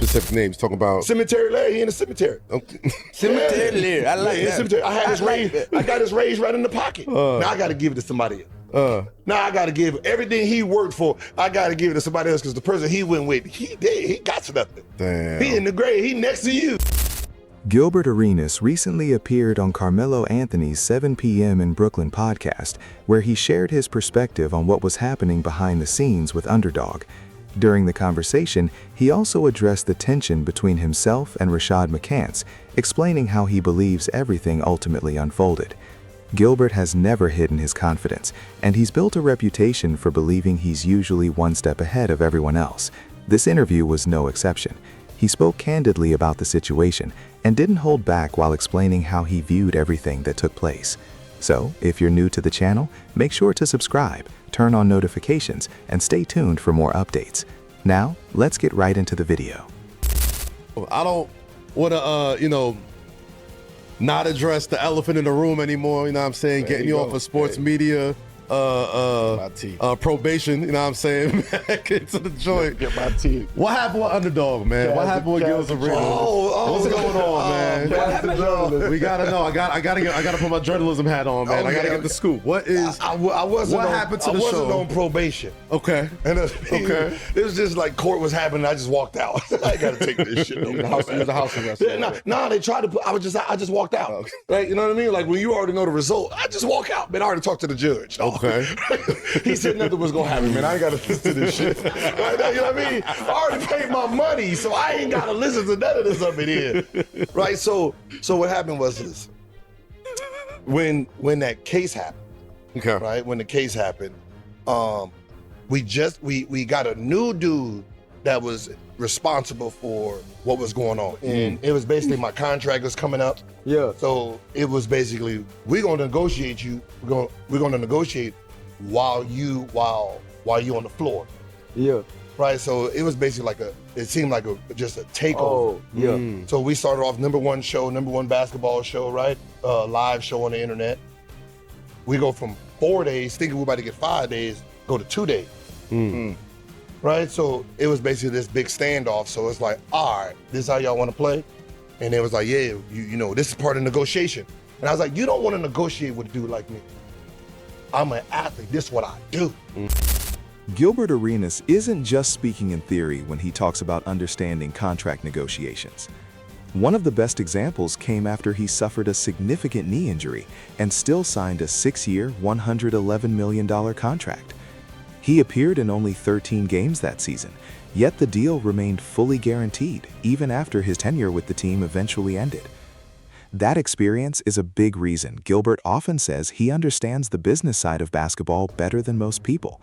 specific names. Talking about Cemetery Larry. He in the cemetery. Okay. Cemetery Larry. I like that. Cemetery. I had his raise. I got his raise right in the pocket. Now I got to give it to somebody else. Now I got to give everything he worked for. I got to give it to somebody else because the person he went with, he did. He got nothing. Damn. He in the grave. He next to you. Gilbert Arenas recently appeared on Carmelo Anthony's 7 p.m. in Brooklyn podcast, where he shared his perspective on what was happening behind the scenes with Underdog. During the conversation, he also addressed the tension between himself and Rashad McCants, explaining how he believes everything ultimately unfolded. Gilbert has never hidden his confidence, and he's built a reputation for believing he's usually one step ahead of everyone else. This interview was no exception. He spoke candidly about the situation and didn't hold back while explaining how he viewed everything that took place. So, if you're new to the channel, make sure to subscribe, turn on notifications, and stay tuned for more updates. Now, let's get right into the video. I don't want to, not address the elephant in the room anymore. You know what I'm saying? Getting you off of sports media. Probation, you know what I'm saying? Back into the joint. Get my teeth. What happened with Underdog, man? What happened with Gilbert Arenas? What's going on, man? We gotta know. I gotta put my journalism hat on, man. I gotta get the scoop. What happened to the show? I wasn't on probation. Okay. And it was just like court was happening. I just walked out. I gotta take this shit. The house arrest. No, they tried to put. I just walked out. Okay. Right? You know what I mean? Like when you already know the result, I just walk out. Man, I already talked to the judge. Okay. He said nothing was gonna happen, man. I ain't gotta listen to this shit. Right? You know what I mean? I already paid my money, so I ain't gotta listen to none of this up in here. Right? So what happened was this. When that case happened, Okay. right? When the case happened, we got a new dude that was responsible for what was going on. And it was basically my contract was coming up. Yeah. So it was basically, we're gonna negotiate you, we're gonna negotiate while you on the floor. Yeah. Right? So it was basically it seemed like just a takeover. Oh, yeah. So we started off number one basketball show, right? Live show on the internet. We go from 4 days, thinking we're about to get 5 days, go to 2 days. Right? So it was basically this big standoff. So it's like, all right, this is how y'all want to play? And it was like, yeah, this is part of negotiation. And I was like, you don't want to negotiate with a dude like me. I'm an athlete. This is what I do. Gilbert Arenas isn't just speaking in theory when he talks about understanding contract negotiations. One of the best examples came after he suffered a significant knee injury and still signed a 6-year, $111 million contract. He appeared in only 13 games that season, yet the deal remained fully guaranteed even after his tenure with the team eventually ended. That experience is a big reason Gilbert often says he understands the business side of basketball better than most people.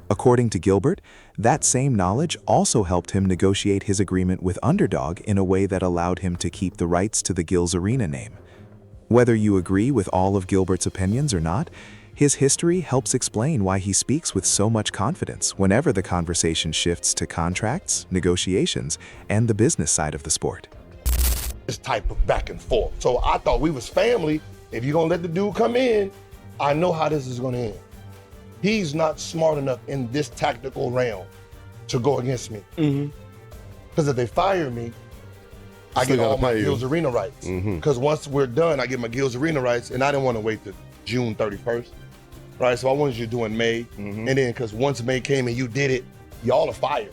According to Gilbert, that same knowledge also helped him negotiate his agreement with Underdog in a way that allowed him to keep the rights to the Gil's Arena name. Whether you agree with all of Gilbert's opinions or not, his history helps explain why he speaks with so much confidence whenever the conversation shifts to contracts, negotiations, and the business side of the sport. This type of back and forth. So I thought we was family. If you're gonna let the dude come in, I know how this is gonna end. He's not smart enough in this tactical realm to go against me. Because if they fire me, I get all my Gil's Arena rights. Because once we're done, I get my Gil's Arena rights, and I didn't want to wait to June 31st. Right, so I wanted you to do in May. And then because once May came and you did it, y'all are fired.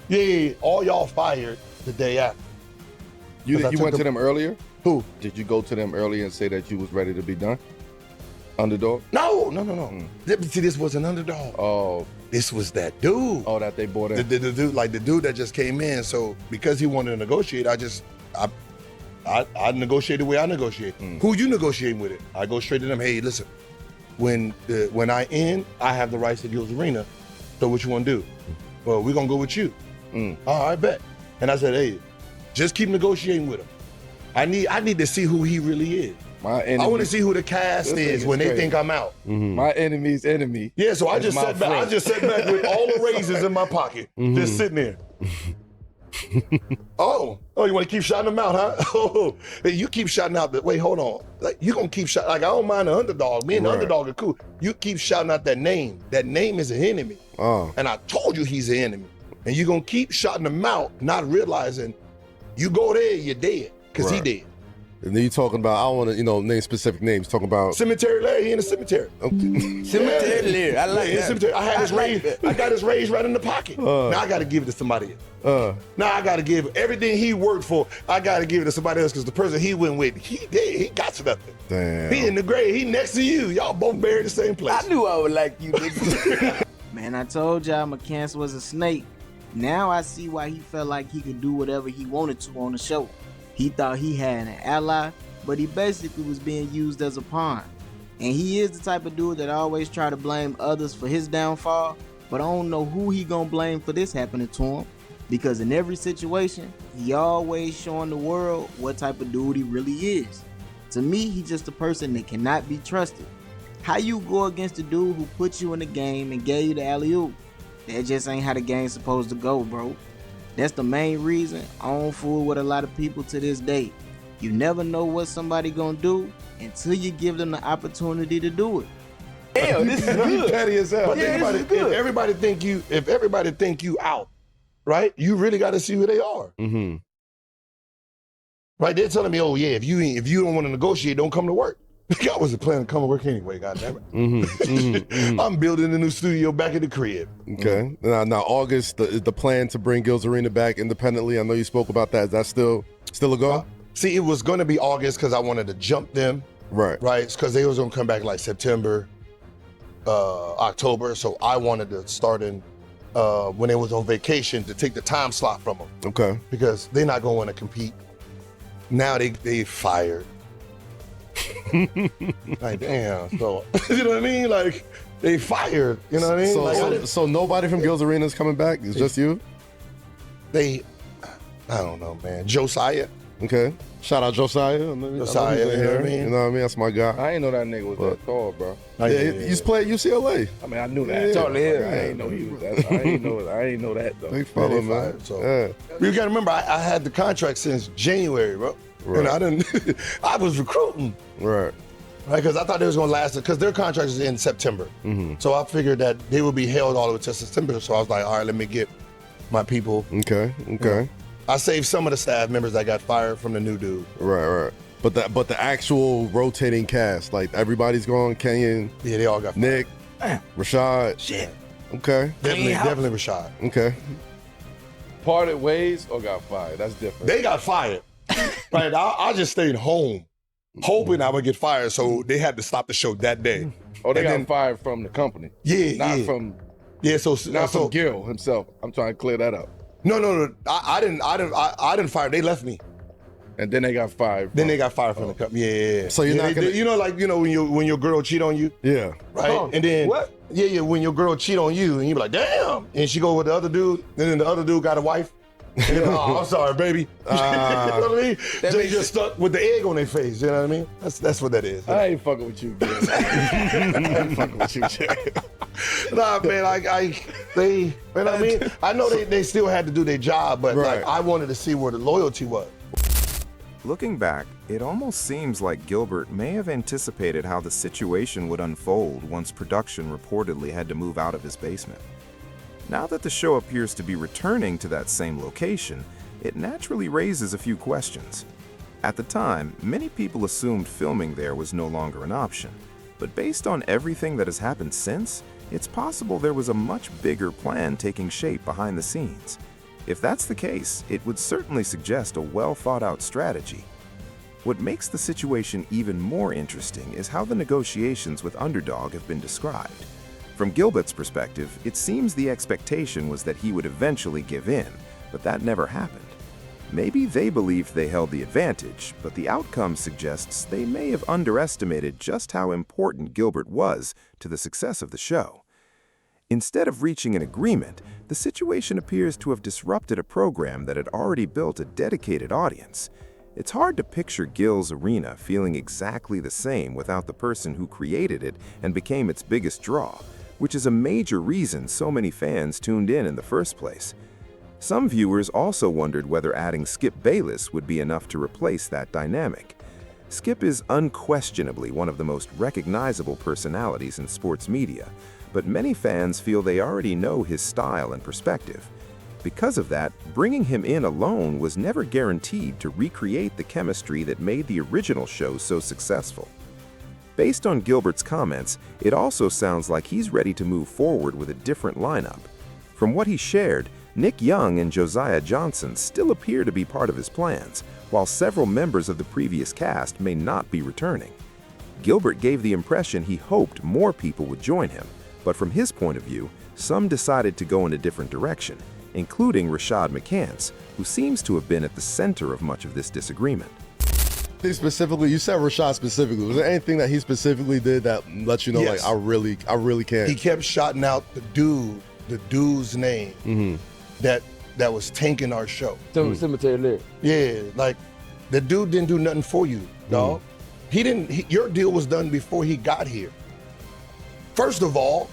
Yeah, all y'all fired the day after. You went to them earlier? Who? Did you go to them earlier and say that you was ready to be done? Underdog? No. See, this was an Underdog. Oh. This was that dude. Oh, that they bought in. The dude, like the dude that just came in. So because he wanted to negotiate, I negotiated the way I negotiate. Who you negotiating with it? I go straight to them. Hey, listen, when I end, I have the rights to Gil's Arena. So what you want to do? Well, we're gonna go with you. All right, bet. And I said, hey, just keep negotiating with him. I need to see who he really is. I want to see who the cast is when they think I'm out. My enemy's enemy. Yeah, so I just sat back. I just sat back with all the raises in my pocket, just sitting there. Oh, you want to keep shouting them out, huh? Oh, you keep shouting out. Wait, hold on. Like you gonna keep shouting? Like I don't mind the Underdog. Me and the Underdog are cool. You keep shouting out that name. That name is an enemy. And I told you he's an enemy. And you're gonna keep shouting them out, not realizing you go there, you're dead, because he dead. And then you talking about, I don't want to, name specific names, talking about... Cemetery Larry, he in the cemetery. Okay. Cemetery Larry, I like that. Cemetery. I had his raised, I got his raised right in the pocket. Now I gotta give it to somebody else. Now I gotta give everything he worked for, I gotta give it to somebody else, because the person he went with, he dead, he got to nothing. Damn. He in the grave, he next to you. Y'all both buried in the same place. I knew I would like you, nigga. Man, I told y'all McCants was a snake. Now I see why he felt like he could do whatever he wanted to on the show. He thought he had an ally, but he basically was being used as a pawn. And he is the type of dude that always try to blame others for his downfall, but I don't know who he gonna blame for this happening to him, because in every situation, he always showing the world what type of dude he really is. To me, he's just a person that cannot be trusted. How you go against a dude who put you in the game and gave you the alley-oop? That just ain't how the game's supposed to go, bro. That's the main reason I don't fool with a lot of people to this day. You never know what somebody gonna do until you give them the opportunity to do it. Damn, this is good. Petty as hell. But Yeah, think about this it. is good. If everybody think you out, right? You really got to see who they are. Mm-hmm. Right? They're telling me, oh yeah, if you don't want to negotiate, don't come to work. I wasn't planning to come to work anyway. Goddamn it. I'm building a new studio back at the crib. Okay. Now August, the plan to bring Gilbert Arenas back independently. I know you spoke about that. Is that still a go? See, it was going to be August because I wanted to jump them. Right. Because they was going to come back like September, October. So I wanted to start in when they was on vacation to take the time slot from them. Okay. Because they're not going to want to compete. Now they fired. Like, damn. So, you know what I mean? Like, they fired. You know what I mean? So nobody from Gilbert Arenas coming back? It's just you? I don't know, man. Josiah. Okay. Shout out Josiah. Josiah, you know what I mean? You know what I mean? That's my guy. I ain't know that nigga was that tall, bro. Yeah, he used to play at UCLA. I mean, I knew that. Yeah. Totally. I ain't know he was that. I ain't know that though. Big fella, man. You gotta remember, I had the contract since January, bro. Right. And I was recruiting. Right. Because I thought they was gonna last, because their contract is in September. Mm-hmm. So I figured that they would be held all the way to September. So I was like, all right, let me get my people. Okay. You know. I saved some of the staff members that got fired from the new dude. Right. But the actual rotating cast, like everybody's gone. Kenyon. Yeah, they all got fired. Nick. Rashad. Shit. Okay. Definitely Rashad. Okay. Parted ways or got fired? That's different. They got fired. Right. I just stayed home, hoping I would get fired. So they had to stop the show that day. Oh, they got fired from the company. Yeah. Not from. Yeah. Not from Gil himself. I'm trying to clear that up. No. I didn't fire. They left me. And then they got fired. Then they got fired from the company. Yeah. So you're not gonna, when your girl cheat on you. Yeah. Right. Oh, and then what? Yeah. When your girl cheat on you, and you be like, damn. And she go with the other dude. And then the other dude got a wife. And they go, oh, I'm sorry, baby. You know what I mean? They just stuck with the egg on their face. You know what I mean? That's what that is. I ain't fucking with you, Gil. I ain't fucking with you, Jay. Nah, man, you know what I mean? I know they still had to do their job, but like I wanted to see where the loyalty was. Looking back, it almost seems like Gilbert may have anticipated how the situation would unfold once production reportedly had to move out of his basement. Now that the show appears to be returning to that same location, it naturally raises a few questions. At the time, many people assumed filming there was no longer an option, but based on everything that has happened since, it's possible there was a much bigger plan taking shape behind the scenes. If that's the case, it would certainly suggest a well-thought-out strategy. What makes the situation even more interesting is how the negotiations with Underdog have been described. From Gilbert's perspective, it seems the expectation was that he would eventually give in, but that never happened. Maybe they believed they held the advantage, but the outcome suggests they may have underestimated just how important Gilbert was to the success of the show. Instead of reaching an agreement, the situation appears to have disrupted a program that had already built a dedicated audience. It's hard to picture Gil's Arena feeling exactly the same without the person who created it and became its biggest draw, which is a major reason so many fans tuned in the first place. Some viewers also wondered whether adding Skip Bayless would be enough to replace that dynamic. Skip is unquestionably one of the most recognizable personalities in sports media, but many fans feel they already know his style and perspective. Because of that, bringing him in alone was never guaranteed to recreate the chemistry that made the original show so successful. Based on Gilbert's comments, it also sounds like he's ready to move forward with a different lineup. From what he shared, Nick Young and Josiah Johnson still appear to be part of his plans, while several members of the previous cast may not be returning. Gilbert gave the impression he hoped more people would join him, but from his point of view, some decided to go in a different direction, including Rashad McCants, who seems to have been at the center of much of this disagreement. Specifically, you said Rashad specifically. Was there anything that he specifically did that lets you know, Yes. like, I really can't? He kept shouting out the dude's name that was tanking our show. Cemetery lyric. Yeah, like the dude didn't do nothing for you, dog. Your deal was done before he got here. First of all,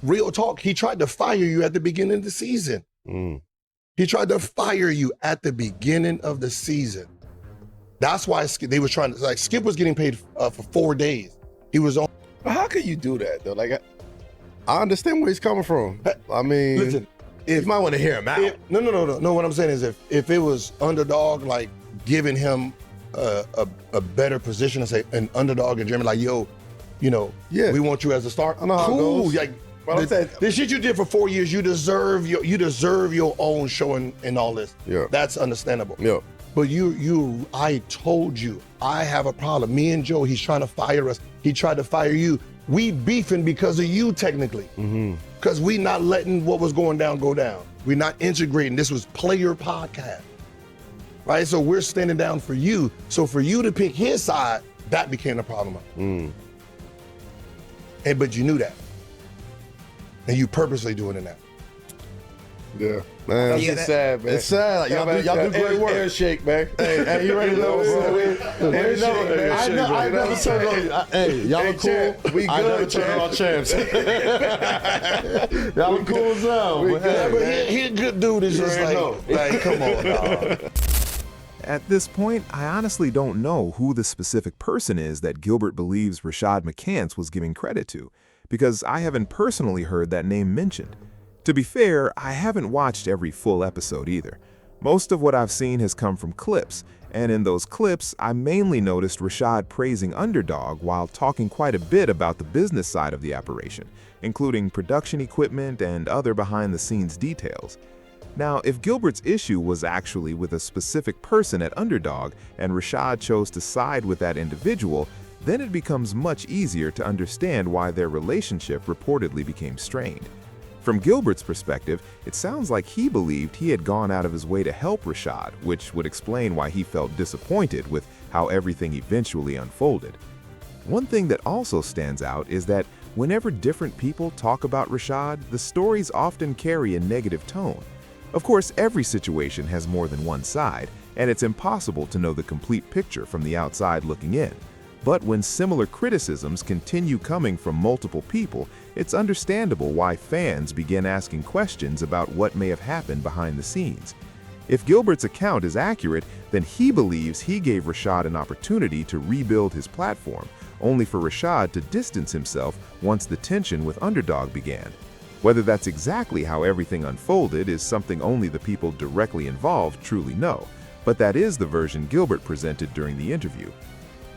real talk, he tried to fire you at the beginning of the season. He tried to fire you at the beginning of the season. That's why they was trying to, like, Skip was getting paid for 4 days. He was on. But how could you do that though? Like, I understand where he's coming from. I mean, Listen, you might want to hear him out. No. What I'm saying is, if it was Underdog, like giving him a better position and say an Underdog and Jeremy, like, yo, we want you as a star. I know how it cool. goes. Like, But I'm saying, the shit you did for 4 years, you deserve your own show and all this. Yeah. That's understandable. Yeah. But I told you, I have a problem. Me and Joe, he's trying to fire us. He tried to fire you. We beefing because of you, technically. Because we not letting what was going down go down. We're not integrating. This was player podcast, right? So we're standing down for you. So for you to pick his side, that became a problem. But you knew that. And you purposely doing it now. Yeah, man. That's just sad, man. It's sad. Like, y'all do great work. Air shake, man. Hey, you ready to go, bro? I never turn on. Hey, y'all are cool. We I never good, turn on champs. Y'all are cool as hell. But he a good dude. It's just like, come on, dog. At this point, I honestly don't know who the specific person is that Gilbert believes Rashad McCants was giving credit to, because I haven't personally heard that name mentioned. To be fair, I haven't watched every full episode either. Most of what I've seen has come from clips, and in those clips, I mainly noticed Rashad praising Underdog while talking quite a bit about the business side of the operation, including production equipment and other behind-the-scenes details. Now, if Gilbert's issue was actually with a specific person at Underdog and Rashad chose to side with that individual, then it becomes much easier to understand why their relationship reportedly became strained. From Gilbert's perspective, it sounds like he believed he had gone out of his way to help Rashad, which would explain why he felt disappointed with how everything eventually unfolded. One thing that also stands out is that whenever different people talk about Rashad, the stories often carry a negative tone. Of course, every situation has more than one side, and it's impossible to know the complete picture from the outside looking in. But when similar criticisms continue coming from multiple people, it's understandable why fans begin asking questions about what may have happened behind the scenes. If Gilbert's account is accurate, then he believes he gave Rashad an opportunity to rebuild his platform, only for Rashad to distance himself once the tension with Underdog began. Whether that's exactly how everything unfolded is something only the people directly involved truly know, but that is the version Gilbert presented during the interview.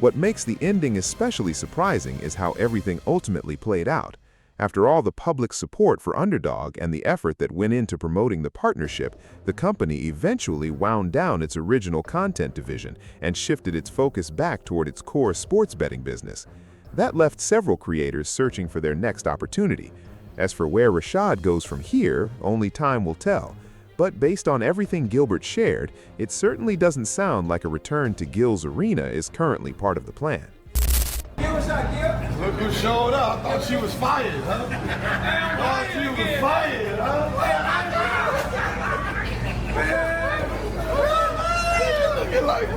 What makes the ending especially surprising is how everything ultimately played out. After all the public support for Underdog and the effort that went into promoting the partnership, the company eventually wound down its original content division and shifted its focus back toward its core sports betting business. That left several creators searching for their next opportunity. As for where Rashad goes from here, only time will tell. But based on everything Gilbert shared, it certainly doesn't sound like a return to Gil's arena is currently part of the plan. Look who showed up. I thought she was fired, huh? I thought she was fired, huh? Looking like,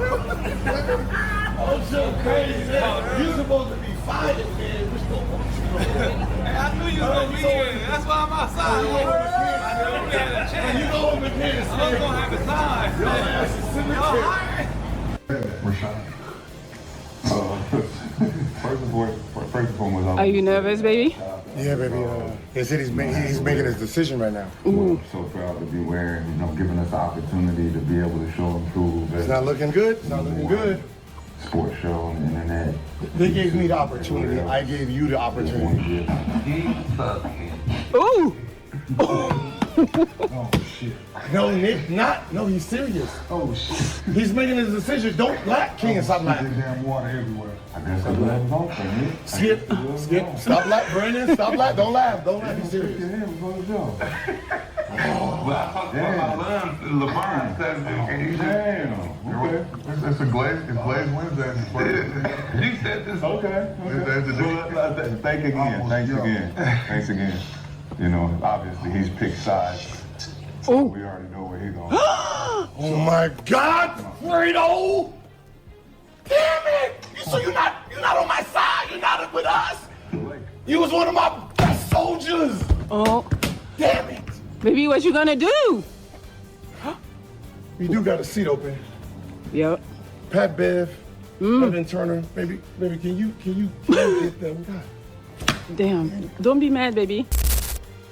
I'm so crazy, man. You supposed to be fired, man. We're still I knew you was gonna be here. That's why I'm outside. You go over here. I'm gonna have a time. Your ass is cemetery. Rashad. First and foremost, Are you nervous, baby? Yeah, baby. They said he's making his decision right now. I'm so proud to be wearing, giving us the opportunity to be able to show and prove. It's not looking good. It's not looking good. Sports show on the internet. They gave me the opportunity. I gave you the opportunity. Ooh! Oh, shit. No, Nick, not. No, he's serious. Oh, shit. He's making his decision. Don't laugh, King, and stop laughing. Damn water everywhere. I guess the gloves open, Nick. Skip. Stop laughing, Brandon. Stop laughing. Don't laugh. Don't laugh. He's serious. Well, I talked about my son, LeBron, Saturday. Damn. Okay. It's Glaze Wednesday. You said this. Okay. Thanks again. Obviously he's picked sides. So we already know where he's going. Oh my God, Fredo! Damn it! So you're not on my side. You're not with us. You was one of my best soldiers. Oh. Damn it! Baby, what you gonna do? You do got a seat open. Yep. Pat Bev, Evan Turner. Baby, can you get that? Damn. Don't be mad, baby.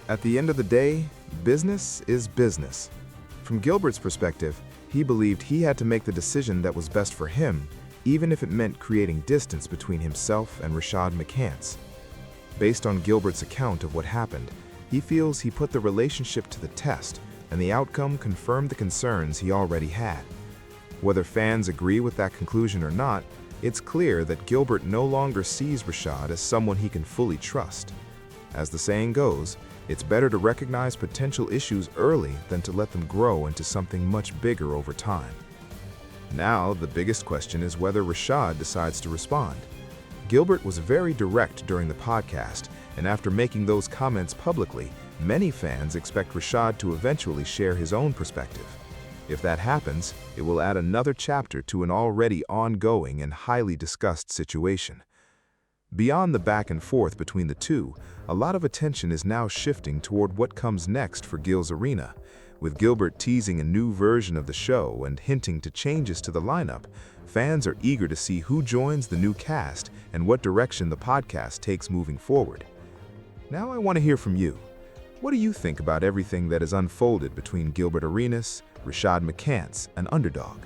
At the end of the day, business is business. From Gilbert's perspective, he believed he had to make the decision that was best for him, even if it meant creating distance between himself and Rashad McCants. Based on Gilbert's account of what happened, he feels he put the relationship to the test, and the outcome confirmed the concerns he already had. Whether fans agree with that conclusion or not, it's clear that Gilbert no longer sees Rashad as someone he can fully trust. As the saying goes, it's better to recognize potential issues early than to let them grow into something much bigger over time. Now, the biggest question is whether Rashad decides to respond. Gilbert was very direct during the podcast, and after making those comments publicly, many fans expect Rashad to eventually share his own perspective. If that happens, it will add another chapter to an already ongoing and highly discussed situation. Beyond the back and forth between the two, a lot of attention is now shifting toward what comes next for Gil's Arena. With Gilbert teasing a new version of the show and hinting to changes to the lineup, fans are eager to see who joins the new cast and what direction the podcast takes moving forward. Now I want to hear from you. What do you think about everything that has unfolded between Gilbert Arenas, Rashad McCants, and Underdog?